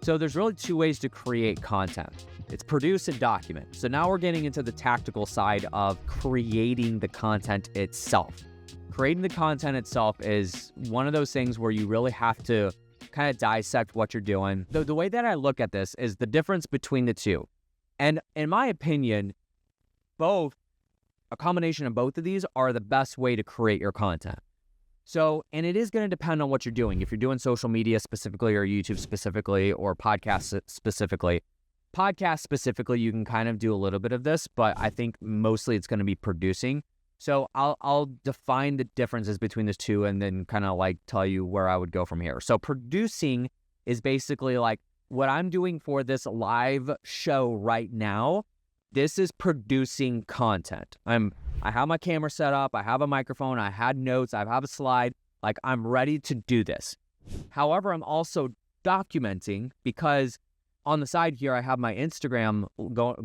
So there's really two ways to create content. It's produce and document. So now we're getting into the tactical side of creating the content itself. Creating the content itself is one of those things where you really have to kind of dissect what you're doing. The way that I look at this is the difference between the two. And in my opinion, a combination of both of these are the best way to create your content. So, and it is going to depend on what you're doing. If you're doing social media specifically or YouTube specifically or podcasts specifically, you can kind of do a little bit of this, but I think mostly it's going to be producing. So I'll define the differences between those two and then kind of like tell you where I would go from here. So producing is basically like what I'm doing for this live show right now. This is producing content. I have my camera set up, I have a microphone, I had notes, I have a slide, like I'm ready to do this. However, I'm also documenting because on the side here, I have my Instagram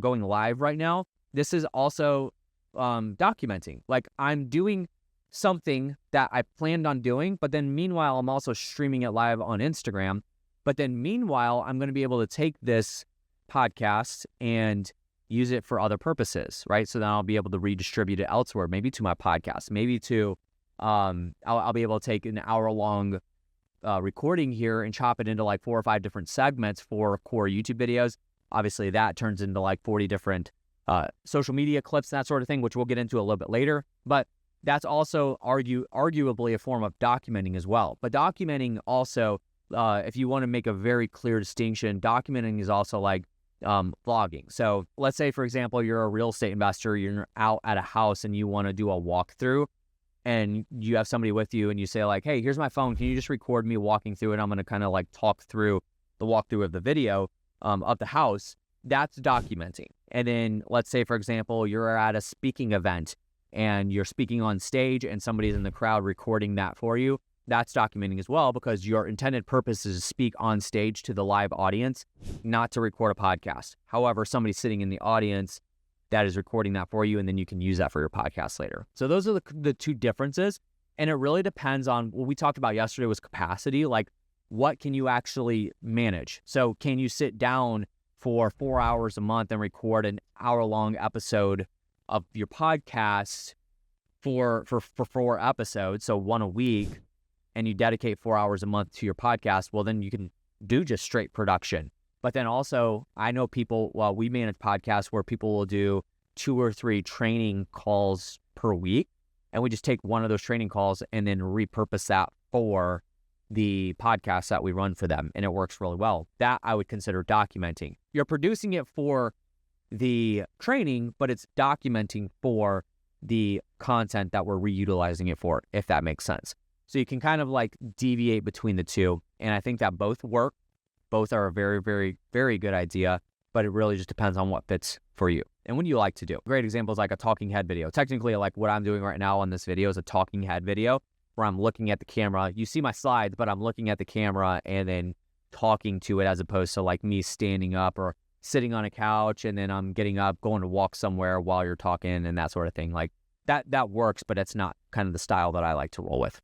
going live right now. This is also documenting. Like I'm doing something that I planned on doing, but then meanwhile, I'm also streaming it live on Instagram. But then meanwhile, I'm going to be able to take this podcast and use it for other purposes, right? So then I'll be able to redistribute it elsewhere, maybe to my podcast, maybe to, I'll be able to take an hour-long recording here and chop it into like 4 or 5 different segments for core YouTube videos. Obviously, that turns into like 40 different social media clips and that sort of thing, which we'll get into a little bit later. But that's also arguably a form of documenting as well. But documenting also, if you want to make a very clear distinction, documenting is also like vlogging. So let's say, for example, you're a real estate investor, you're out at a house and you want to do a walkthrough and you have somebody with you and you say like, hey, here's my phone. Can you just record me walking through it? I'm going to kind of like talk through the walkthrough of the video of the house. That's documenting. And then let's say, for example, you're at a speaking event and you're speaking on stage and somebody's in the crowd recording that for you. That's documenting as well because your intended purpose is to speak on stage to the live audience, not to record a podcast. However, somebody's sitting in the audience that is recording that for you, and then you can use that for your podcast later. So those are the two differences. And it really depends on what we talked about yesterday was capacity. Like, what can you actually manage? So can you sit down for 4 hours a month and record an hour-long episode of your podcast for 4 episodes, so one a week, and you dedicate 4 hours a month to your podcast? Well, then you can do just straight production. But then also, I know people, we manage podcasts where people will do 2 or 3 training calls per week, and we just take one of those training calls and then repurpose that for the podcast that we run for them, and it works really well. That I would consider documenting. You're producing it for the training, but it's documenting for the content that we're reutilizing it for, if that makes sense. So you can kind of like deviate between the two. And I think that both work. Both are a very, very, very good idea, but it really just depends on what fits for you and what you like to do. Great example is like a talking head video. Technically, like what I'm doing right now on this video is a talking head video where I'm looking at the camera. You see my slides, but I'm looking at the camera and then talking to it as opposed to like me standing up or sitting on a couch and then I'm getting up, going to walk somewhere while you're talking and that sort of thing. Like that works, but it's not kind of the style that I like to roll with.